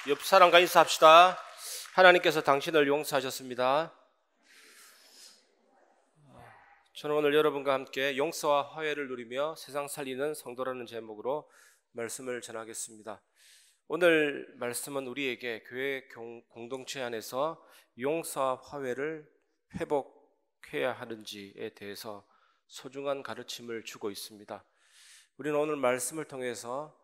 옆 사람과 인사합시다. 하나님께서 당신을 용서하셨습니다. 저는 오늘 여러분과 함께 용서와 화해를 누리며 세상 살리는 성도라는 제목으로 말씀을 전하겠습니다. 오늘 말씀은 우리에게 교회 공동체 안에서 용서와 화해를 회복해야 하는지에 대해서 소중한 가르침을 주고 있습니다. 우리는 오늘 말씀을 통해서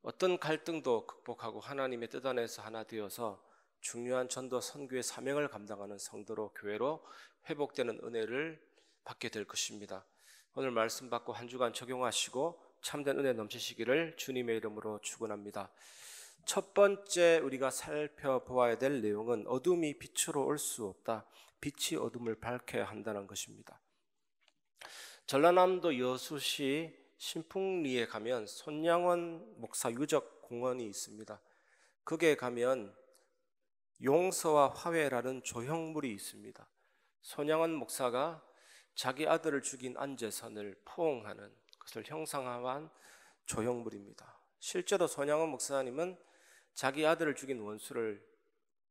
어떤 갈등도 극복하고 하나님의 뜻 안에서 하나 되어서 중요한 전도 선교의 사명을 감당하는 성도로 교회로 회복되는 은혜를 받게 될 것입니다. 오늘 말씀 받고 한 주간 적용하시고 참된 은혜 넘치시기를 주님의 이름으로 축원합니다. 첫 번째 우리가 살펴보아야 될 내용은 어둠이 빛으로 올 수 없다. 빛이 어둠을 밝혀야 한다는 것입니다. 전라남도 여수시 신풍리에 가면 손양원 목사 유적 공원이 있습니다. 거기에 가면 용서와 화해라는 조형물이 있습니다. 손양원 목사가 자기 아들을 죽인 안재선을 포옹하는 것을 형상화한 조형물입니다. 실제로 손양원 목사님은 자기 아들을 죽인 원수를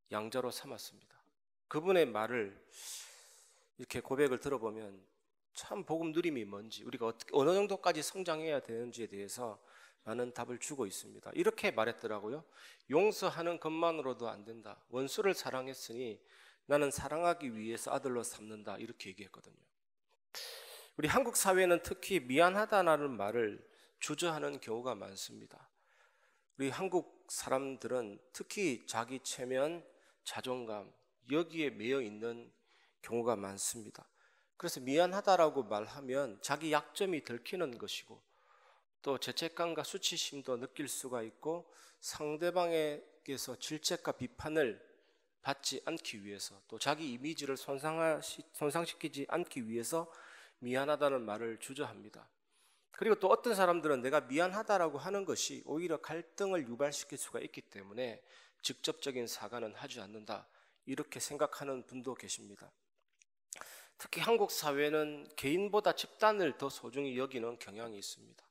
양자로 삼았습니다. 그분의 말을 이렇게 고백을 들어보면 참 복음 누림이 뭔지, 우리가 어느 정도까지 성장해야 되는지에 대해서 많은 답을 주고 있습니다. 이렇게 말했더라고요. 용서하는 것만으로도 안 된다. 원수를 사랑했으니 나는 사랑하기 위해서 아들로 삼는다. 이렇게 얘기했거든요. 우리 한국 사회는 특히 미안하다라는 말을 주저하는 경우가 많습니다. 우리 한국 사람들은 특히 자기 체면, 자존감 여기에 매여 있는 경우가 많습니다. 그래서 미안하다라고 말하면 자기 약점이 들키는 것이고 또 죄책감과 수치심도 느낄 수가 있고 상대방에게서 질책과 비판을 받지 않기 위해서 또 자기 이미지를 손상시키지 않기 위해서 미안하다는 말을 주저합니다. 그리고 또 어떤 사람들은 내가 미안하다라고 하는 것이 오히려 갈등을 유발시킬 수가 있기 때문에 직접적인 사과는 하지 않는다. 이렇게 생각하는 분도 계십니다. 특히 한국 사회는 개인보다 집단을 더 소중히 여기는 경향이 있습니다.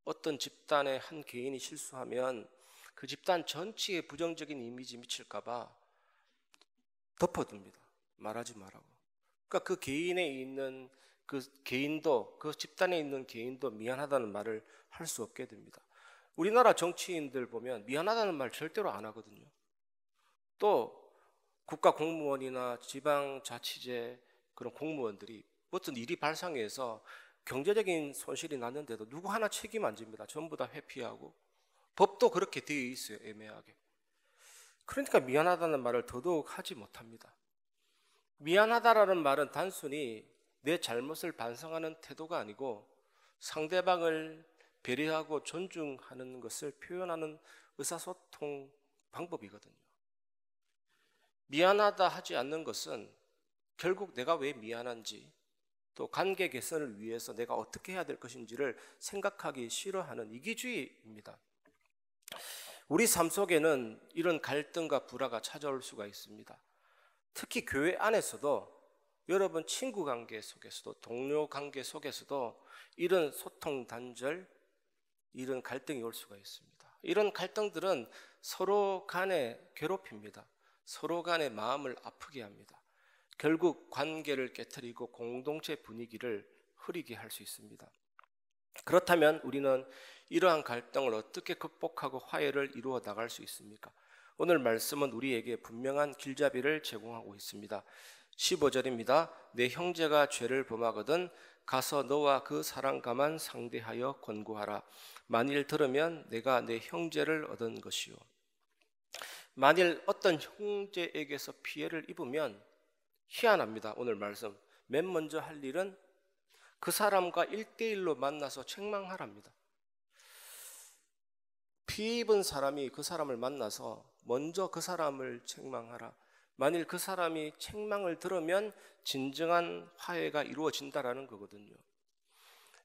어떤 집단의 한 개인이 실수하면 그 집단 전체에 부정적인 이미지 미칠까 봐 덮어둡니다. 말하지 말라고. 그러니까 그 개인에 있는 그 개인도, 그 집단에 있는 개인도 미안하다는 말을 할 수 없게 됩니다. 우리나라 정치인들 보면 미안하다는 말 절대로 안 하거든요. 또 국가 공무원이나 지방자치제 그런 공무원들이 어떤 일이 발생해서 경제적인 손실이 났는데도 누구 하나 책임 안 집니다. 전부 다 회피하고 법도 그렇게 되어 있어요. 애매하게. 그러니까 미안하다는 말을 더더욱 하지 못합니다. 미안하다라는 말은 단순히 내 잘못을 반성하는 태도가 아니고 상대방을 배려하고 존중하는 것을 표현하는 의사소통 방법이거든요. 미안하다 하지 않는 것은 결국 내가 왜 미안한지 또 관계 개선을 위해서 내가 어떻게 해야 될 것인지를 생각하기 싫어하는 이기주의입니다. 우리 삶 속에는 이런 갈등과 불화가 찾아올 수가 있습니다. 특히 교회 안에서도 여러분 친구 관계 속에서도 동료 관계 속에서도 이런 소통 단절, 이런 갈등이 올 수가 있습니다. 이런 갈등들은 서로 간에 괴롭힙니다. 서로 간의 마음을 아프게 합니다. 결국 관계를 깨트리고 공동체 분위기를 흐리게 할 수 있습니다. 그렇다면 우리는 이러한 갈등을 어떻게 극복하고 화해를 이루어 나갈 수 있습니까? 오늘 말씀은 우리에게 분명한 길잡이를 제공하고 있습니다. 15절입니다. 내 형제가 죄를 범하거든 가서 너와 그 사랑가만 상대하여 권고하라. 만일 들으면 내가 내 형제를 얻은 것이요. 만일 어떤 형제에게서 피해를 입으면 희한합니다. 오늘 말씀 맨 먼저 할 일은 그 사람과 1대1로 만나서 책망하랍니다. 피해 입은 사람이 그 사람을 만나서 먼저 그 사람을 책망하라. 만일 그 사람이 책망을 들으면 진정한 화해가 이루어진다라는 거거든요.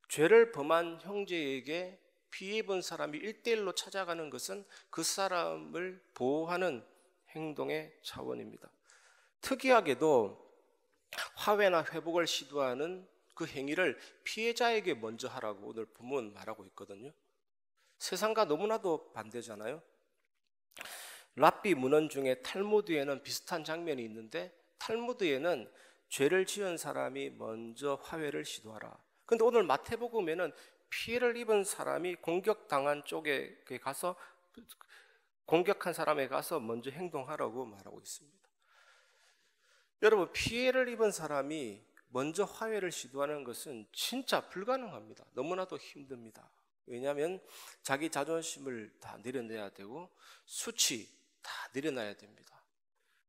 죄를 범한 형제에게 피해 입은 사람이 1대1로 찾아가는 것은 그 사람을 보호하는 행동의 차원입니다. 특이하게도 화해나 회복을 시도하는 그 행위를 피해자에게 먼저 하라고 오늘 본문 말하고 있거든요. 세상과 너무나도 반대잖아요. 랍비 문헌 중에 탈무드에는 비슷한 장면이 있는데, 탈무드에는 죄를 지은 사람이 먼저 화해를 시도하라. 근데 오늘 마태복음에는 피해를 입은 사람이 공격당한 쪽에 가서, 공격한 사람에 가서 먼저 행동하라고 말하고 있습니다. 여러분, 피해를 입은 사람이 먼저 화해를 시도하는 것은 진짜 불가능합니다. 너무나도 힘듭니다. 왜냐하면 자기 자존심을 다 내려내야 되고 수치 다 내려놔야 됩니다.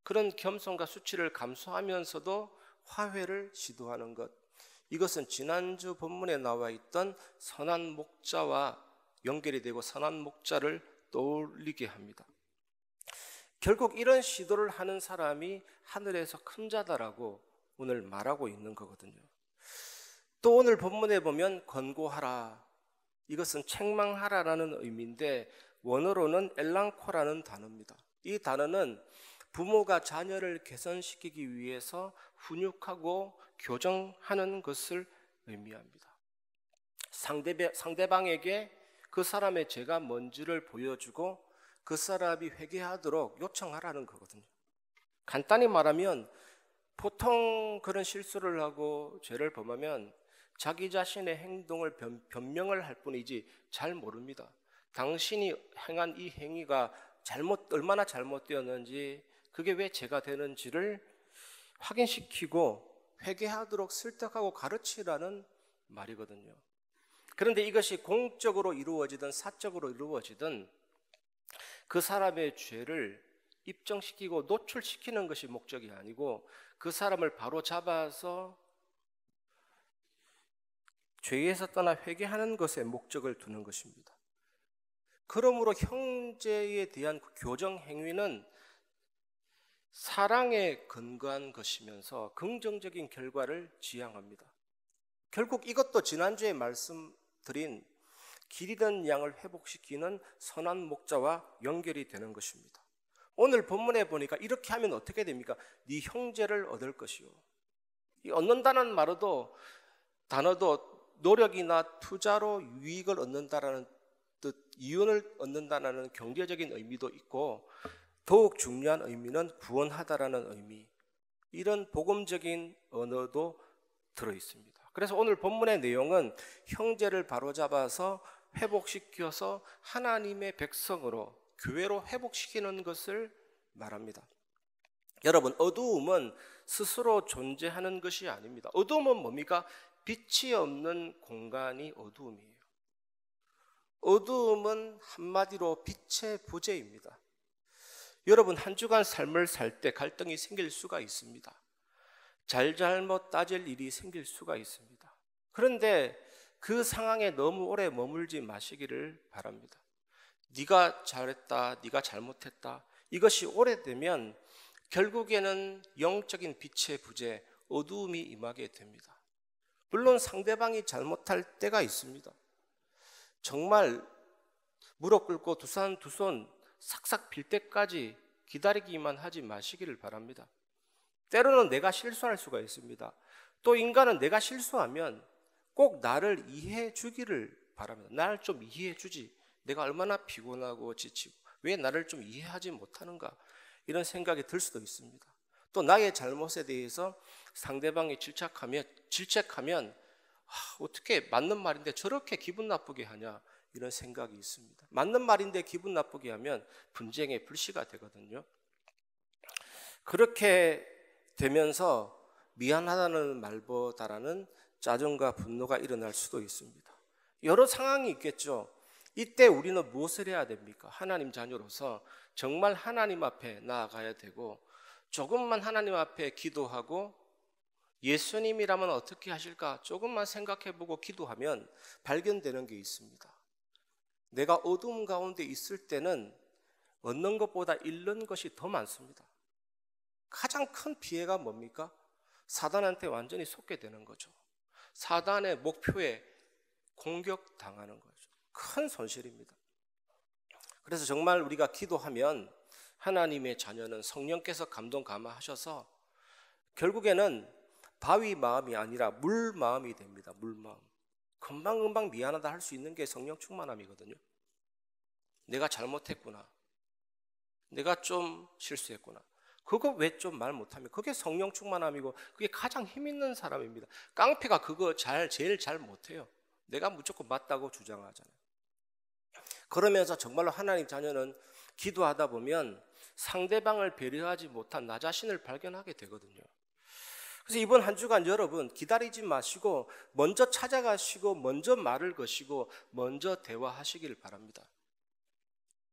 그런 겸손과 수치를 감수하면서도 화해를 시도하는 것, 이것은 지난주 본문에 나와 있던 선한 목자와 연결이 되고 선한 목자를 떠올리게 합니다. 결국 이런 시도를 하는 사람이 하늘에서 큰 자다라고 오늘 말하고 있는 거거든요. 또 오늘 본문에 보면 권고하라, 이것은 책망하라라는 의미인데 원어로는 엘랑코라는 단어입니다. 이 단어는 부모가 자녀를 개선시키기 위해서 훈육하고 교정하는 것을 의미합니다. 상대방에게 그 사람의 죄가 뭔지를 보여주고 그 사람이 회개하도록 요청하라는 거거든요. 간단히 말하면 보통 그런 실수를 하고 죄를 범하면 자기 자신의 행동을 변명을 할 뿐이지 잘 모릅니다. 당신이 행한 이 행위가 얼마나 잘못되었는지, 그게 왜 죄가 되는지를 확인시키고 회개하도록 설득하고 가르치라는 말이거든요. 그런데 이것이 공적으로 이루어지든 사적으로 이루어지든 그 사람의 죄를 입증시키고 노출시키는 것이 목적이 아니고 그 사람을 바로 잡아서 죄에서 떠나 회개하는 것에 목적을 두는 것입니다. 그러므로 형제에 대한 교정 행위는 사랑에 근거한 것이면서 긍정적인 결과를 지향합니다. 결국 이것도 지난주에 말씀드린 길 잃은 양을 회복시키는 선한 목자와 연결이 되는 것입니다. 오늘 본문에 보니까 이렇게 하면 어떻게 됩니까? 네 형제를 얻을 것이요. 이 얻는다는 단어도 노력이나 투자로 유익을 얻는다라는 뜻, 이윤을 얻는다라는 경제적인 의미도 있고, 더욱 중요한 의미는 구원하다라는 의미, 이런 복음적인 언어도 들어 있습니다. 그래서 오늘 본문의 내용은 형제를 바로잡아서 회복시켜서 하나님의 백성으로, 교회로 회복시키는 것을 말합니다. 여러분, 어두움은 스스로 존재하는 것이 아닙니다. 어두움은 뭡니까? 빛이 없는 공간이 어두움이에요. 어두움은 한마디로 빛의 부재입니다. 여러분, 한 주간 삶을 살 때 갈등이 생길 수가 있습니다. 잘잘못 따질 일이 생길 수가 있습니다. 그런데 그 상황에 너무 오래 머물지 마시기를 바랍니다. 네가 잘했다, 네가 잘못했다, 이것이 오래되면 결국에는 영적인 빛의 부재, 어두움이 임하게 됩니다. 물론 상대방이 잘못할 때가 있습니다. 정말 무릎 꿇고 두 손 싹싹 빌 때까지 기다리기만 하지 마시기를 바랍니다. 때로는 내가 실수할 수가 있습니다. 또 인간은 내가 실수하면 꼭 나를 이해해 주기를 바랍니다. 나를 좀 이해해 주지, 내가 얼마나 피곤하고 지치고 왜 나를 좀 이해하지 못하는가, 이런 생각이 들 수도 있습니다. 또 나의 잘못에 대해서 상대방이 질책하면 어떻게 맞는 말인데 저렇게 기분 나쁘게 하냐, 이런 생각이 있습니다. 맞는 말인데 기분 나쁘게 하면 분쟁의 불씨가 되거든요. 그렇게 되면서 미안하다는 말보다는 짜증과 분노가 일어날 수도 있습니다. 여러 상황이 있겠죠. 이때 우리는 무엇을 해야 됩니까? 하나님 자녀로서 정말 하나님 앞에 나아가야 되고, 조금만 하나님 앞에 기도하고 예수님이라면 어떻게 하실까 조금만 생각해보고 기도하면 발견되는 게 있습니다. 내가 어두움 가운데 있을 때는 얻는 것보다 잃는 것이 더 많습니다. 가장 큰 피해가 뭡니까? 사단한테 완전히 속게 되는 거죠. 사단의 목표에 공격당하는 거죠. 큰 손실입니다. 그래서 정말 우리가 기도하면 하나님의 자녀는 성령께서 감동 감화하셔서 결국에는 바위 마음이 아니라 물 마음이 됩니다. 물 마음. 금방금방 미안하다 할 수 있는 게 성령 충만함이거든요. 내가 잘못했구나. 내가 좀 실수했구나. 그거 왜 좀 말 못하면 그게 성령 충만함이고 그게 가장 힘 있는 사람입니다. 깡패가 그거 제일 잘 못해요. 내가 무조건 맞다고 주장하잖아요. 그러면서 정말로 하나님 자녀는 기도하다 보면 상대방을 배려하지 못한 나 자신을 발견하게 되거든요. 그래서 이번 한 주간 여러분 기다리지 마시고 먼저 찾아가시고 먼저 말을 거시고 먼저 대화하시길 바랍니다.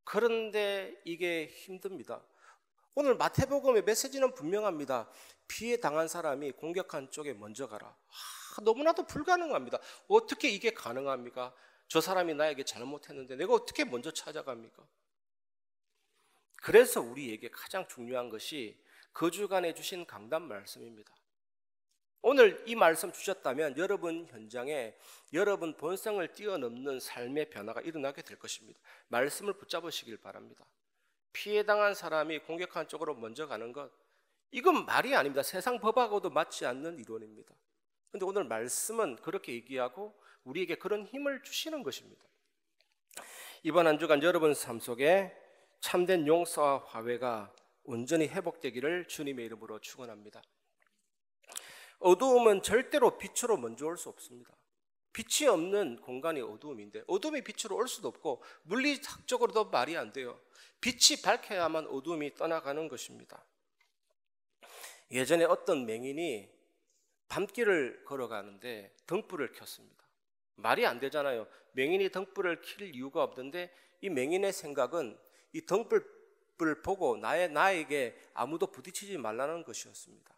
그런데 이게 힘듭니다. 오늘 마태복음의 메시지는 분명합니다. 피해 당한 사람이 공격한 쪽에 먼저 가라. 너무나도 불가능합니다. 어떻게 이게 가능합니까? 저 사람이 나에게 잘못했는데 내가 어떻게 먼저 찾아갑니까? 그래서 우리에게 가장 중요한 것이 그 주간에 주신 강단 말씀입니다. 오늘 이 말씀 주셨다면 여러분 현장에 여러분 본성을 뛰어넘는 삶의 변화가 일어나게 될 것입니다. 말씀을 붙잡으시길 바랍니다. 피해당한 사람이 공격한 쪽으로 먼저 가는 것, 이건 말이 아닙니다. 세상 법하고도 맞지 않는 이론입니다. 그런데 오늘 말씀은 그렇게 얘기하고 우리에게 그런 힘을 주시는 것입니다. 이번 한 주간 여러분 삶 속에 참된 용서와 화해가 온전히 회복되기를 주님의 이름으로 축원합니다. 어두움은 절대로 빛으로 먼저 올 수 없습니다. 빛이 없는 공간이 어두움인데 어두움이 빛으로 올 수도 없고 물리학적으로도 말이 안 돼요. 빛이 밝혀야만 어두움이 떠나가는 것입니다. 예전에 어떤 맹인이 밤길을 걸어가는데 등불을 켰습니다. 말이 안 되잖아요. 맹인이 등불을 킬 이유가 없는데 이 맹인의 생각은 이 등불을 보고 나에게 아무도 부딪히지 말라는 것이었습니다.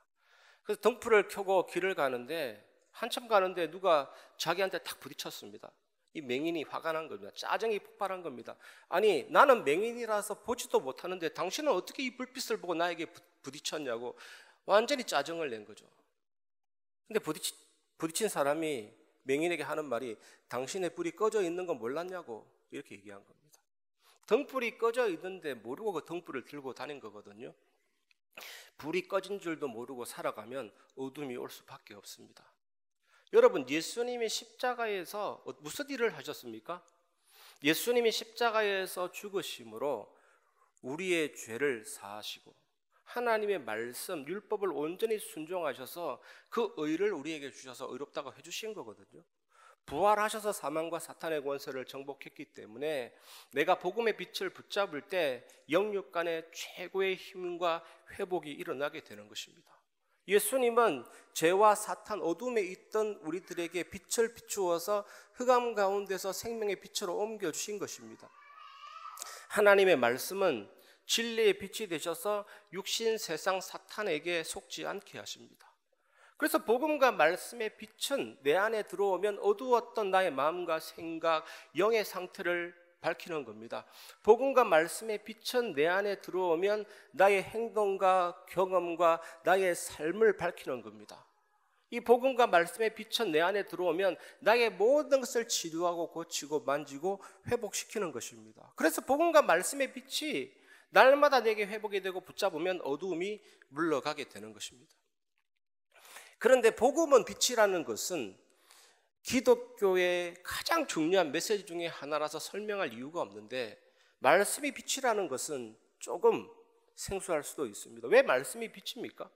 그래서 등불을 켜고 길을 가는데 한참 가는데 누가 자기한테 탁 부딪혔습니다. 이 맹인이 화가 난 겁니다. 짜증이 폭발한 겁니다. 아니 나는 맹인이라서 보지도 못하는데 당신은 어떻게 이 불빛을 보고 나에게 부딪혔냐고 완전히 짜증을 낸 거죠. 근데 부딪힌 사람이 맹인에게 하는 말이 당신의 불이 꺼져 있는 건 몰랐냐고 이렇게 얘기한 겁니다. 등불이 꺼져 있는데 모르고 그 등불을 들고 다닌 거거든요. 불이 꺼진 줄도 모르고 살아가면 어둠이 올 수밖에 없습니다. 여러분 예수님이 십자가에서 무슨 일을 하셨습니까? 예수님이 십자가에서 죽으심으로 우리의 죄를 사하시고 하나님의 말씀, 율법을 온전히 순종하셔서 그 의를 우리에게 주셔서 의롭다고 해주신 거거든요. 부활하셔서 사망과 사탄의 권세를 정복했기 때문에 내가 복음의 빛을 붙잡을 때 영육 간의 최고의 힘과 회복이 일어나게 되는 것입니다. 예수님은 죄와 사탄, 어둠에 있던 우리들에게 빛을 비추어서 흑암 가운데서 생명의 빛으로 옮겨주신 것입니다. 하나님의 말씀은 진리의 빛이 되셔서 육신 세상 사탄에게 속지 않게 하십니다. 그래서 복음과 말씀의 빛은 내 안에 들어오면 어두웠던 나의 마음과 생각, 영의 상태를 밝히는 겁니다. 복음과 말씀의 빛은 내 안에 들어오면 나의 행동과 경험과 나의 삶을 밝히는 겁니다. 이 복음과 말씀의 빛은 내 안에 들어오면 나의 모든 것을 치료하고 고치고 만지고 회복시키는 것입니다. 그래서 복음과 말씀의 빛이 날마다 내게 회복이 되고 붙잡으면 어두움이 물러가게 되는 것입니다. 그런데 복음은 빛이라는 것은 기독교의 가장 중요한 메시지 중에 하나라서 설명할 이유가 없는데 말씀이 빛이라는 것은 조금 생소할 수도 있습니다. 왜 말씀이 빛입니까?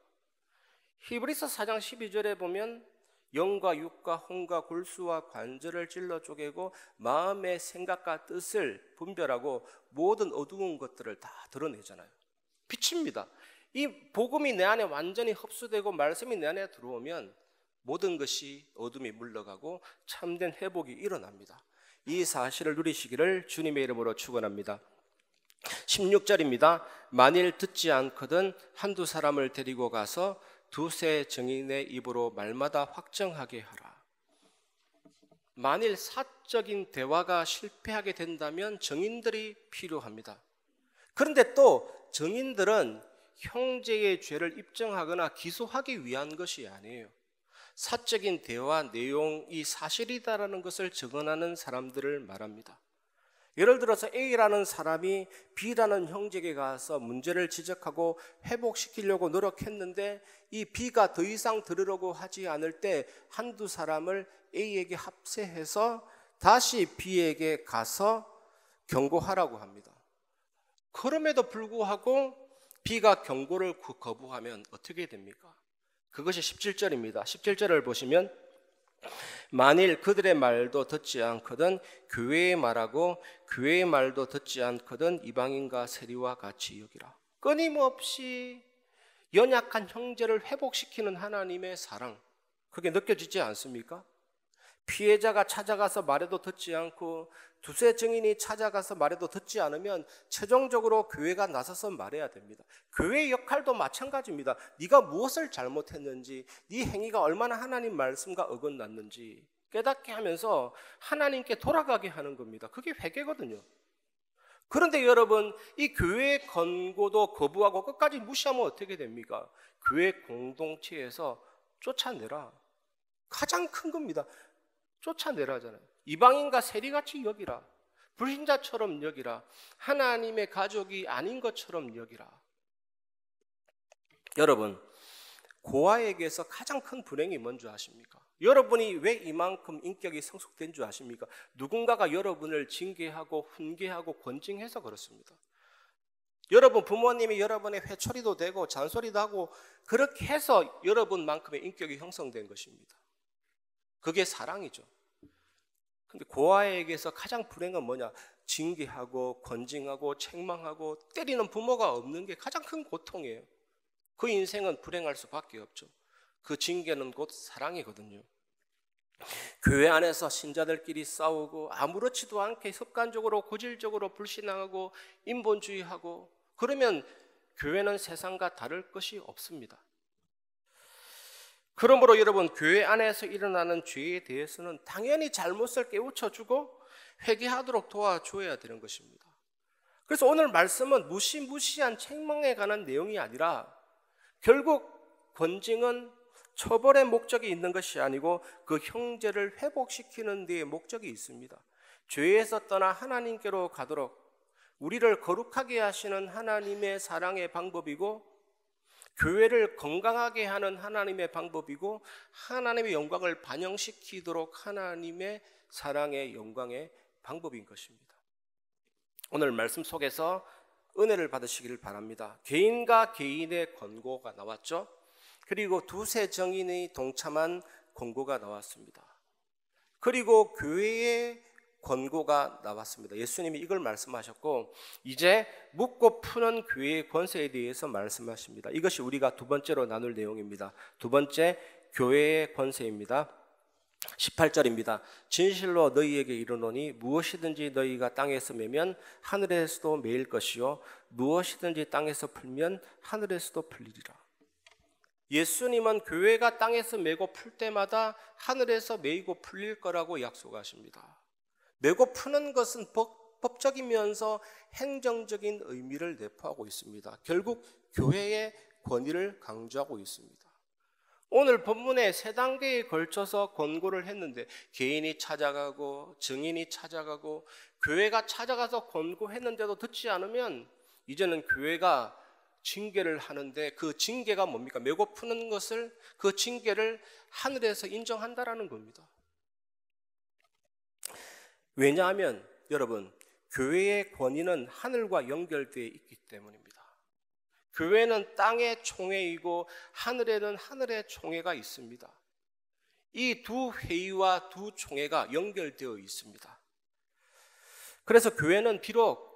히브리서 4장 12절에 보면 영과 육과 혼과 골수와 관절을 찔러 쪼개고 마음의 생각과 뜻을 분별하고 모든 어두운 것들을 다 드러내잖아요. 빛입니다. 이 복음이 내 안에 완전히 흡수되고 말씀이 내 안에 들어오면 모든 것이 어둠이 물러가고 참된 회복이 일어납니다. 이 사실을 누리시기를 주님의 이름으로 축원합니다. 16절입니다. 만일 듣지 않거든 한두 사람을 데리고 가서 두세 증인의 입으로 말마다 확정하게 하라. 만일 사적인 대화가 실패하게 된다면 증인들이 필요합니다. 그런데 또 증인들은 형제의 죄를 입증하거나 기소하기 위한 것이 아니에요. 사적인 대화 내용이 사실이다라는 것을 증언하는 사람들을 말합니다. 예를 들어서 A라는 사람이 B라는 형제에게 가서 문제를 지적하고 회복시키려고 노력했는데 이 B가 더 이상 들으려고 하지 않을 때 한두 사람을 A에게 합세해서 다시 B에게 가서 경고하라고 합니다. 그럼에도 불구하고 비가 경고를 거부하면 어떻게 됩니까? 그것이 17절입니다. 17절을 보시면 만일 그들의 말도 듣지 않거든 교회의 말하고 교회의 말도 듣지 않거든 이방인과 세리와 같이 여기라. 끊임없이 연약한 형제를 회복시키는 하나님의 사랑, 그게 느껴지지 않습니까? 피해자가 찾아가서 말해도 듣지 않고 두세 증인이 찾아가서 말해도 듣지 않으면 최종적으로 교회가 나서서 말해야 됩니다. 교회의 역할도 마찬가지입니다. 네가 무엇을 잘못했는지, 네 행위가 얼마나 하나님 말씀과 어긋났는지 깨닫게 하면서 하나님께 돌아가게 하는 겁니다. 그게 회개거든요. 그런데 여러분, 이 교회의 권고도 거부하고 끝까지 무시하면 어떻게 됩니까? 교회 공동체에서 쫓아내라. 가장 큰 겁니다. 쫓아내라잖아요. 이방인과 세리같이 여기라. 불신자처럼 여기라. 하나님의 가족이 아닌 것처럼 여기라. 여러분, 고아에게서 가장 큰 불행이 뭔지 아십니까? 여러분이 왜 이만큼 인격이 성숙된 줄 아십니까? 누군가가 여러분을 징계하고 훈계하고 권징해서 그렇습니다. 여러분 부모님이 여러분의 회초리도 되고 잔소리도 하고 그렇게 해서 여러분만큼의 인격이 형성된 것입니다. 그게 사랑이죠. 근데 고아에게서 가장 불행한 뭐냐? 징계하고 권징하고 책망하고 때리는 부모가 없는 게 가장 큰 고통이에요. 그 인생은 불행할 수밖에 없죠. 그 징계는 곧 사랑이거든요. 교회 안에서 신자들끼리 싸우고 아무렇지도 않게 습관적으로 고질적으로 불신앙하고 인본주의하고 그러면 교회는 세상과 다를 것이 없습니다. 그러므로 여러분, 교회 안에서 일어나는 죄에 대해서는 당연히 잘못을 깨우쳐주고 회개하도록 도와줘야 되는 것입니다. 그래서 오늘 말씀은 무시무시한 책망에 관한 내용이 아니라 결국 권징은 처벌의 목적이 있는 것이 아니고 그 형제를 회복시키는 데에 목적이 있습니다. 죄에서 떠나 하나님께로 가도록 우리를 거룩하게 하시는 하나님의 사랑의 방법이고 교회를 건강하게 하는 하나님의 방법이고 하나님의 영광을 반영시키도록 하나님의 사랑의 영광의 방법인 것입니다. 오늘 말씀 속에서 은혜를 받으시기를 바랍니다. 개인과 개인의 권고가 나왔죠. 그리고 두세 정인이 동참한 권고가 나왔습니다. 그리고 교회의 권고가 나왔습니다. 예수님이 이걸 말씀하셨고 이제 묻고 푸는 교회의 권세에 대해서 말씀하십니다. 이것이 우리가 두 번째로 나눌 내용입니다. 두 번째, 교회의 권세입니다. 18절입니다. 진실로 너희에게 이르노니 무엇이든지 너희가 땅에서 매면 하늘에서도 매일 것이요 무엇이든지 땅에서 풀면 하늘에서도 풀리리라. 예수님은 교회가 땅에서 매고 풀 때마다 하늘에서 매이고 풀릴 거라고 약속하십니다. 매고 푸는 것은 법적이면서 행정적인 의미를 내포하고 있습니다. 결국 교회의 권위를 강조하고 있습니다. 오늘 본문에 세 단계에 걸쳐서 권고를 했는데 개인이 찾아가고 증인이 찾아가고 교회가 찾아가서 권고했는데도 듣지 않으면 이제는 교회가 징계를 하는데 그 징계가 뭡니까? 매고 푸는 것을 그 징계를 하늘에서 인정한다라는 겁니다. 왜냐하면 여러분 교회의 권위는 하늘과 연결되어 있기 때문입니다. 교회는 땅의 총회이고 하늘에는 하늘의 총회가 있습니다. 이 두 회의와 두 총회가 연결되어 있습니다. 그래서 교회는 비록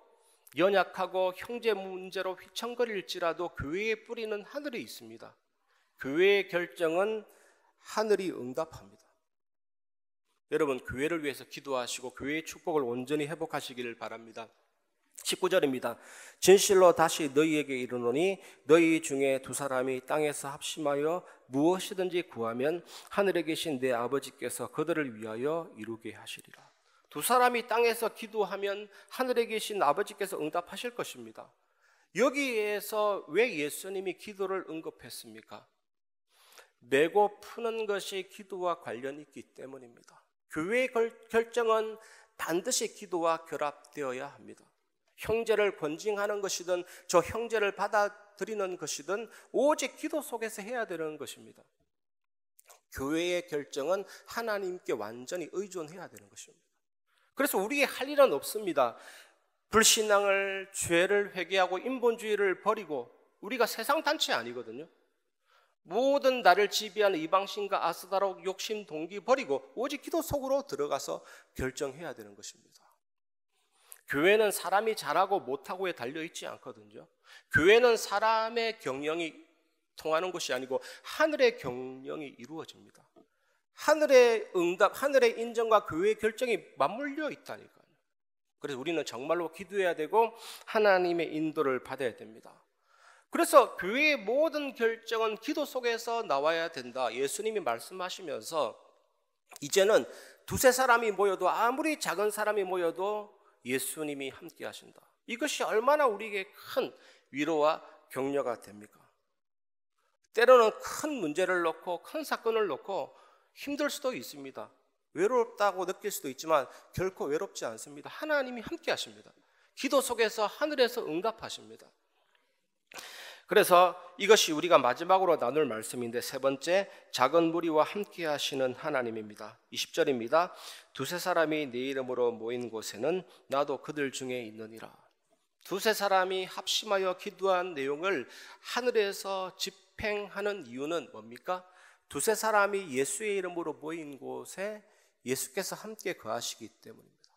연약하고 형제 문제로 휘청거릴지라도 교회의 뿌리는 하늘에 있습니다. 교회의 결정은 하늘이 응답합니다. 여러분 교회를 위해서 기도하시고 교회의 축복을 온전히 회복하시기를 바랍니다. 19절입니다. 진실로 다시 너희에게 이르노니 너희 중에 두 사람이 땅에서 합심하여 무엇이든지 구하면 하늘에 계신 내 아버지께서 그들을 위하여 이루게 하시리라. 두 사람이 땅에서 기도하면 하늘에 계신 아버지께서 응답하실 것입니다. 여기에서 왜 예수님이 기도를 언급했습니까? 매고 푸는 것이 기도와 관련이 있기 때문입니다. 교회의 결정은 반드시 기도와 결합되어야 합니다. 형제를 권징하는 것이든 저 형제를 받아들이는 것이든 오직 기도 속에서 해야 되는 것입니다. 교회의 결정은 하나님께 완전히 의존해야 되는 것입니다. 그래서 우리의 할 일은 없습니다. 불신앙을, 죄를 회개하고 인본주의를 버리고, 우리가 세상 단체 아니거든요. 모든 나를 지배하는 이방신과 아스다로 욕심 동기 버리고 오직 기도 속으로 들어가서 결정해야 되는 것입니다. 교회는 사람이 잘하고 못하고에 달려있지 않거든요. 교회는 사람의 경영이 통하는 것이 아니고 하늘의 경영이 이루어집니다. 하늘의 응답, 하늘의 인정과 교회의 결정이 맞물려 있다니까요. 그래서 우리는 정말로 기도해야 되고 하나님의 인도를 받아야 됩니다. 그래서 교회의 모든 결정은 기도 속에서 나와야 된다. 예수님이 말씀하시면서 이제는 두세 사람이 모여도, 아무리 작은 사람이 모여도 예수님이 함께 하신다. 이것이 얼마나 우리에게 큰 위로와 격려가 됩니까? 때로는 큰 문제를 놓고, 큰 사건을 놓고 힘들 수도 있습니다. 외롭다고 느낄 수도 있지만 결코 외롭지 않습니다. 하나님이 함께 하십니다. 기도 속에서 하늘에서 응답하십니다. 그래서 이것이 우리가 마지막으로 나눌 말씀인데, 세 번째, 작은 무리와 함께 하시는 하나님입니다. 20절입니다. 두세 사람이 내 이름으로 모인 곳에는 나도 그들 중에 있느니라. 두세 사람이 합심하여 기도한 내용을 하늘에서 집행하는 이유는 뭡니까? 두세 사람이 예수의 이름으로 모인 곳에 예수께서 함께 거하시기 때문입니다.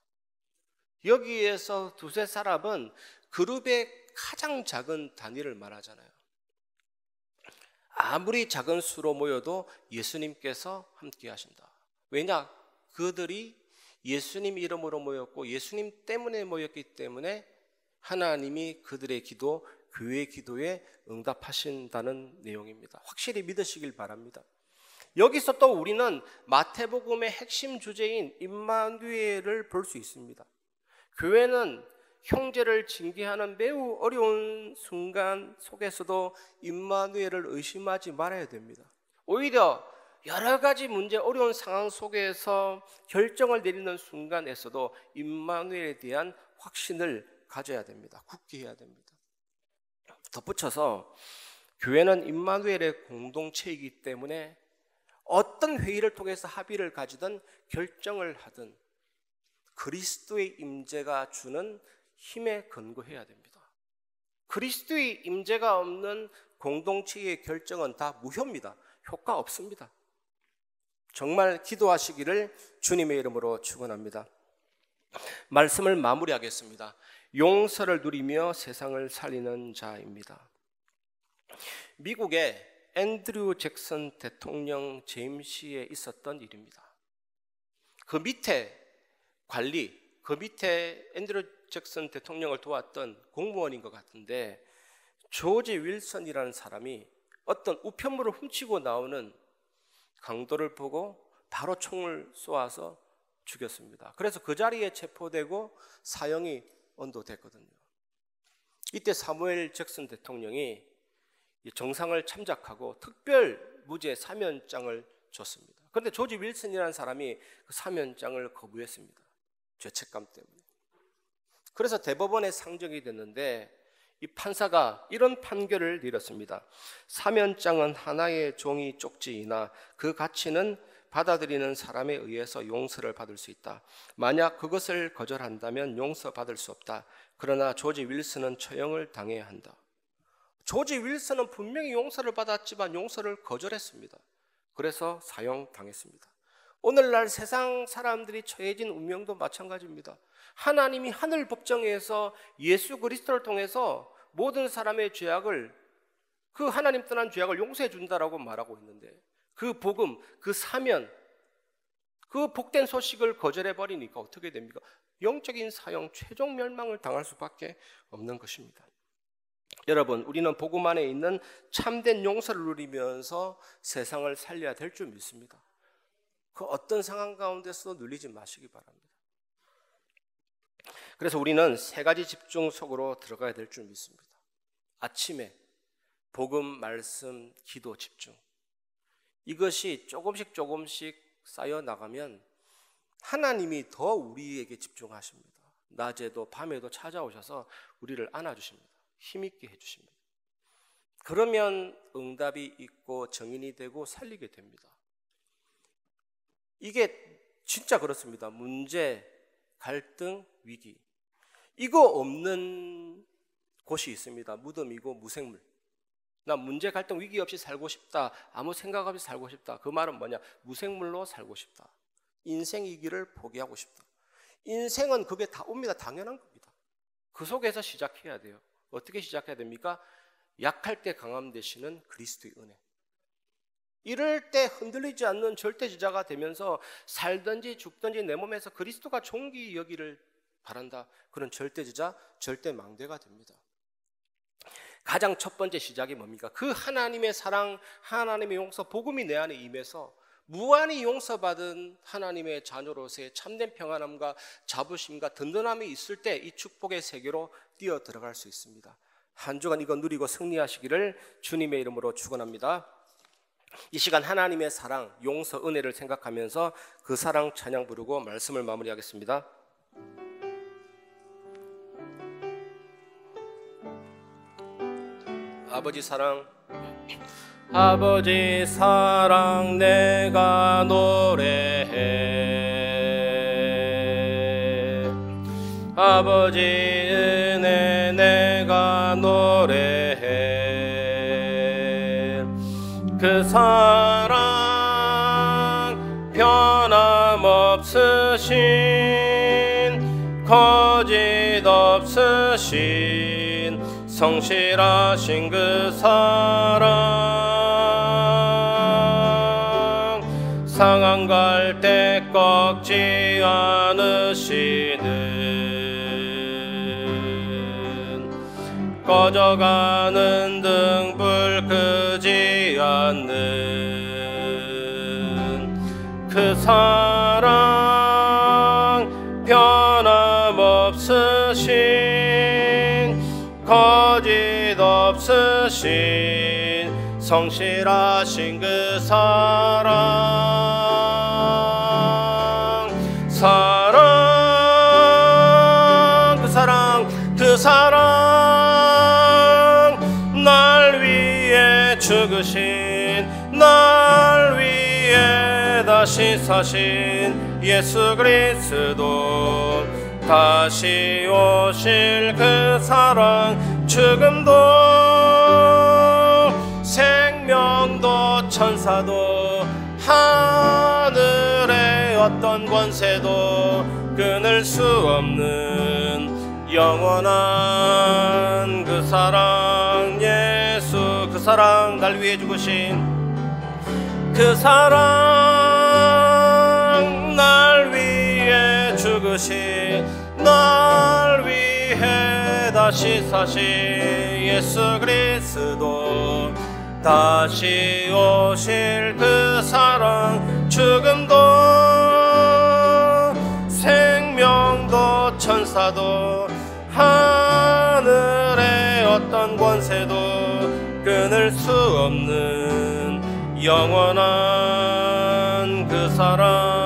여기에서 두세 사람은 그룹의 가장 작은 단위를 말하잖아요. 아무리 작은 수로 모여도 예수님께서 함께 하신다. 왜냐? 그들이 예수님 이름으로 모였고 예수님 때문에 모였기 때문에 하나님이 그들의 기도, 교회의 기도에 응답하신다는 내용입니다. 확실히 믿으시길 바랍니다. 여기서 또 우리는 마태복음의 핵심 주제인 임마누엘을 볼 수 있습니다. 교회는 형제를 징계하는 매우 어려운 순간 속에서도 임마누엘을 의심하지 말아야 됩니다. 오히려 여러 가지 문제, 어려운 상황 속에서 결정을 내리는 순간에서도 임마누엘에 대한 확신을 가져야 됩니다. 굳게 해야 됩니다. 덧붙여서 교회는 임마누엘의 공동체이기 때문에 어떤 회의를 통해서 합의를 가지든 결정을 하든 그리스도의 임재가 주는 힘에 근거해야 됩니다. 그리스도의 임재가 없는 공동체의 결정은 다 무효입니다. 효과 없습니다. 정말 기도하시기를 주님의 이름으로 축원합니다. 말씀을 마무리하겠습니다. 용서를 누리며 세상을 살리는 자입니다. 미국의 앤드류 잭슨 대통령 재임시에 있었던 일입니다. 그 밑에 앤드류 잭슨 대통령을 도왔던 공무원인 것 같은데, 조지 윌슨이라는 사람이 어떤 우편물을 훔치고 나오는 강도를 보고 바로 총을 쏘아서 죽였습니다. 그래서 그 자리에 체포되고 사형이 언도됐거든요. 이때 사무엘 잭슨 대통령이 정상을 참작하고 특별 무죄 사면장을 줬습니다. 그런데 조지 윌슨이라는 사람이 그 사면장을 거부했습니다. 죄책감 때문에. 그래서 대법원에 상정이 됐는데 이 판사가 이런 판결을 내렸습니다. 사면장은 하나의 종이 쪽지이나 그 가치는 받아들이는 사람에 의해서 용서를 받을 수 있다. 만약 그것을 거절한다면 용서받을 수 없다. 그러나 조지 윌슨은 처형을 당해야 한다. 조지 윌슨은 분명히 용서를 받았지만 용서를 거절했습니다. 그래서 사형당했습니다. 오늘날 세상 사람들이 처해진 운명도 마찬가지입니다. 하나님이 하늘 법정에서 예수 그리스도를 통해서 모든 사람의 죄악을, 그 하나님 떠난 죄악을 용서해 준다라고 말하고 있는데, 그 복음, 그 사면, 그 복된 소식을 거절해 버리니까 어떻게 됩니까? 영적인 사형, 최종 멸망을 당할 수밖에 없는 것입니다. 여러분, 우리는 복음 안에 있는 참된 용서를 누리면서 세상을 살려야 될 줄 믿습니다. 그 어떤 상황 가운데서 눌리지 마시기 바랍니다. 그래서 우리는 세 가지 집중 속으로 들어가야 될 줄 믿습니다. 아침에 복음, 말씀, 기도 집중. 이것이 조금씩 쌓여 나가면 하나님이 더 우리에게 집중하십니다. 낮에도 밤에도 찾아오셔서 우리를 안아주십니다. 힘있게 해주십니다. 그러면 응답이 있고 정인이 되고 살리게 됩니다. 이게 진짜 그렇습니다. 문제, 갈등, 위기. 이거 없는 곳이 있습니다. 무덤이고 무생물. 나 문제, 갈등, 위기 없이 살고 싶다. 아무 생각 없이 살고 싶다. 그 말은 뭐냐? 무생물로 살고 싶다. 인생이기를 포기하고 싶다. 인생은 그게 다 옵니다. 당연한 겁니다. 그 속에서 시작해야 돼요. 어떻게 시작해야 됩니까? 약할 때 강함 되시는 그리스도의 은혜. 이럴 때 흔들리지 않는 절대지자가 되면서 살든지 죽든지 내 몸에서 그리스도가 존귀 여기를 바란다. 그런 절대지자, 절대망대가 됩니다. 가장 첫 번째 시작이 뭡니까? 그 하나님의 사랑, 하나님의 용서, 복음이 내 안에 임해서 무한히 용서받은 하나님의 자녀로서의 참된 평안함과 자부심과 든든함이 있을 때 이 축복의 세계로 뛰어 들어갈 수 있습니다. 한 주간 이거 누리고 승리하시기를 주님의 이름으로 축원합니다. 이 시간 하나님의 사랑, 용서, 은혜를 생각하면서 그 사랑 찬양 부르고 말씀을 마무리하겠습니다. 아버지 사랑, 아버지 사랑 내가 노래해. 아버지 은혜 내가 노래해. 그 사랑 변함없으신 거짓 없으신 성실하신 그 사랑 상한 갈 때 꺾지 않으시는 꺼져가는 등불 끄지 않는 그 사랑 변함없으신 거짓 없으신 성실하신 그 사랑 그 사랑 날 위해 죽으신 날 위해 다시 사신 예수 그리스도 다시 오실 그 사랑 죽음도 생명도 천사도 하늘의 어떤 권세도 끊을 수 없는 영원한 그 사랑 예수 그 사랑 날 위해 죽으신 그 사랑 날 위해 죽으신 날 위해 다시 사신 예수 그리스도 다시 오실 그 사랑 죽음도 생명도 천사도 하늘의 어떤 권세도 끊을 수 없는 영원한 그 사랑